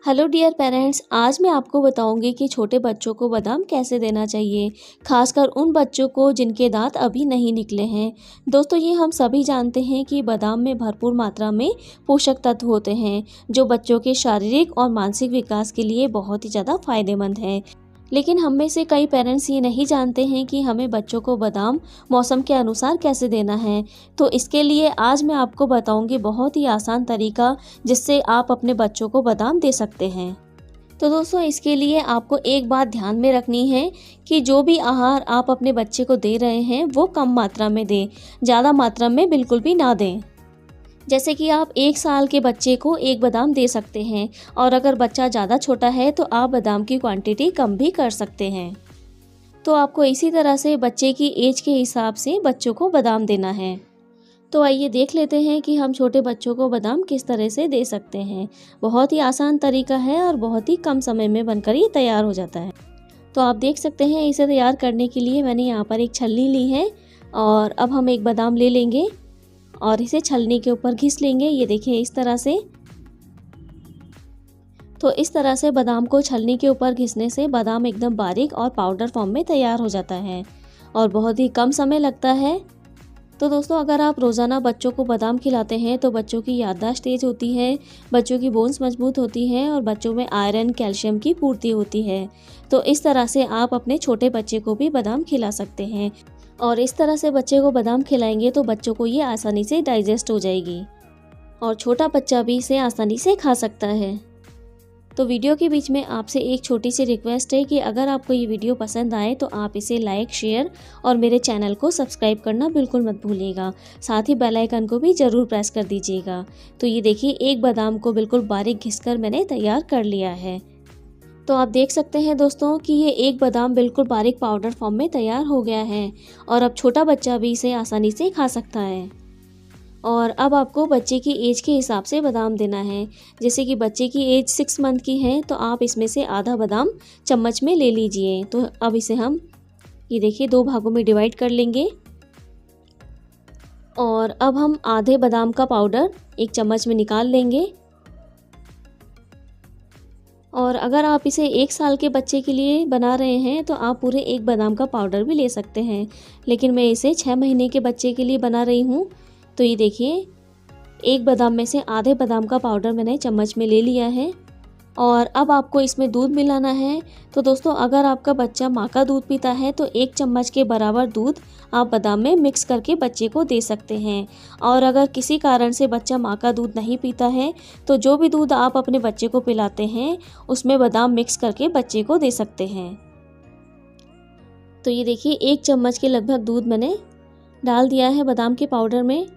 Hello dear parents, आज मैं आपको बताऊंगी कि छोटे बच्चों को बादाम कैसे देना चाहिए, खासकर उन बच्चों को जिनके दांत अभी नहीं निकले हैं। दोस्तों, ये हम सभी जानते हैं कि बादाम में भरपूर मात्रा में पोषक तत्व होते हैं जो बच्चों के शारीरिक और मानसिक विकास के लिए बहुत ही ज़्यादा फायदेमंद हैं। लेकिन हम में से कई पेरेंट्स ये नहीं जानते हैं कि हमें बच्चों को बादाम मौसम के अनुसार कैसे देना है। तो इसके लिए आज मैं आपको बताऊंगी बहुत ही आसान तरीका जिससे आप अपने बच्चों को बादाम दे सकते हैं। तो दोस्तों, इसके लिए आपको एक बात ध्यान में रखनी है कि जो भी आहार आप अपने बच्चे को दे रहे हैं वो कम मात्रा में दें, ज़्यादा मात्रा में बिल्कुल भी ना दें। जैसे कि आप 1 साल के बच्चे को 1 बादाम दे सकते हैं, और अगर बच्चा ज़्यादा छोटा है तो आप बादाम की क्वांटिटी कम भी कर सकते हैं। तो आपको इसी तरह से बच्चे की एज के हिसाब से बच्चों को बादाम देना है। तो आइए देख लेते हैं कि हम छोटे बच्चों को बादाम किस तरह से दे सकते हैं। बहुत ही आसान तरीका है और बहुत ही कम समय में बनकर ये तैयार हो जाता है। तो आप देख सकते हैं, इसे तैयार करने के लिए मैंने यहाँ पर एक छलनी ली है, और अब हम एक बादाम ले लेंगे और इसे छलनी के ऊपर घिस लेंगे। ये देखिए, इस तरह से। तो इस तरह से बादाम को छलनी के ऊपर घिसने से बादाम एकदम बारीक और पाउडर फॉर्म में तैयार हो जाता है और बहुत ही कम समय लगता है। तो दोस्तों, अगर आप रोज़ाना बच्चों को बादाम खिलाते हैं तो बच्चों की याददाश्त तेज़ होती है, बच्चों की बोन्स मजबूत होती हैं और बच्चों में आयरन, कैल्शियम की पूर्ति होती है। तो इस तरह से आप अपने छोटे बच्चे को भी बादाम खिला सकते हैं, और इस तरह से बच्चे को बादाम खिलाएंगे तो बच्चों को ये आसानी से डाइजेस्ट हो जाएगी और छोटा बच्चा भी इसे आसानी से खा सकता है। तो वीडियो के बीच में आपसे एक छोटी सी रिक्वेस्ट है कि अगर आपको ये वीडियो पसंद आए तो आप इसे लाइक, शेयर और मेरे चैनल को सब्सक्राइब करना बिल्कुल मत भूलिएगा। साथ ही बेल आइकन को भी ज़रूर प्रेस कर दीजिएगा। तो ये देखिए, एक बादाम को बिल्कुल बारीक घिसकर मैंने तैयार कर लिया है। तो आप देख सकते हैं दोस्तों कि ये एक बादाम बिल्कुल बारीक पाउडर फॉर्म में तैयार हो गया है, और अब छोटा बच्चा भी इसे आसानी से खा सकता है। और अब आपको बच्चे की एज के हिसाब से बादाम देना है। जैसे कि बच्चे की एज 6 मंथ की है तो आप इसमें से आधा बादाम चम्मच में ले लीजिए। तो अब इसे हम ये देखिए 2 भागों में डिवाइड कर लेंगे, और अब हम आधे बादाम का पाउडर 1 चम्मच में निकाल लेंगे। और अगर आप इसे 1 साल के बच्चे के लिए बना रहे हैं तो आप पूरे 1 बादाम का पाउडर भी ले सकते हैं, लेकिन मैं इसे 6 महीने के बच्चे के लिए बना रही हूँ। तो ये देखिए, 1 बादाम में से आधे बादाम का पाउडर मैंने चम्मच में ले लिया है, और अब आपको इसमें दूध मिलाना है। तो दोस्तों, अगर आपका बच्चा माँ का दूध पीता है तो 1 चम्मच के बराबर दूध आप बादाम में मिक्स करके बच्चे को दे सकते हैं। और अगर किसी कारण से बच्चा माँ का दूध नहीं पीता है तो जो भी दूध आप अपने बच्चे को पिलाते हैं उसमें बादाम मिक्स करके बच्चे को दे सकते हैं। तो ये देखिए, 1 चम्मच के लगभग दूध मैंने डाल दिया है बादाम के पाउडर में,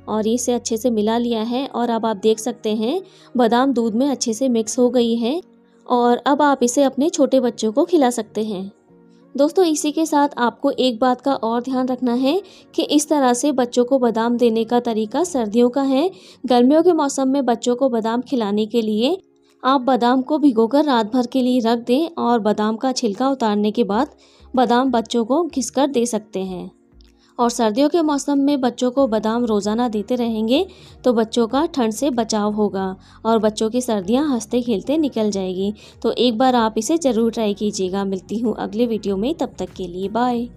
और इसे अच्छे से मिला लिया है। और अब आप देख सकते हैं बादाम दूध में अच्छे से मिक्स हो गई है, और अब आप इसे अपने छोटे बच्चों को खिला सकते हैं। दोस्तों, इसी के साथ आपको एक बात का और ध्यान रखना है कि इस तरह से बच्चों को बादाम देने का तरीका सर्दियों का है। गर्मियों के मौसम में बच्चों को बादाम खिलाने के लिए आप बादाम को भिगोकर रात भर के लिए रख दें, और बादाम का छिलका उतारने के बाद बादाम बच्चों को घिसकर दे सकते हैं। और सर्दियों के मौसम में बच्चों को बादाम रोज़ाना देते रहेंगे तो बच्चों का ठंड से बचाव होगा और बच्चों की सर्दियां हंसते खेलते निकल जाएगी। तो एक बार आप इसे ज़रूर ट्राई कीजिएगा। मिलती हूँ अगले वीडियो में, तब तक के लिए बाय।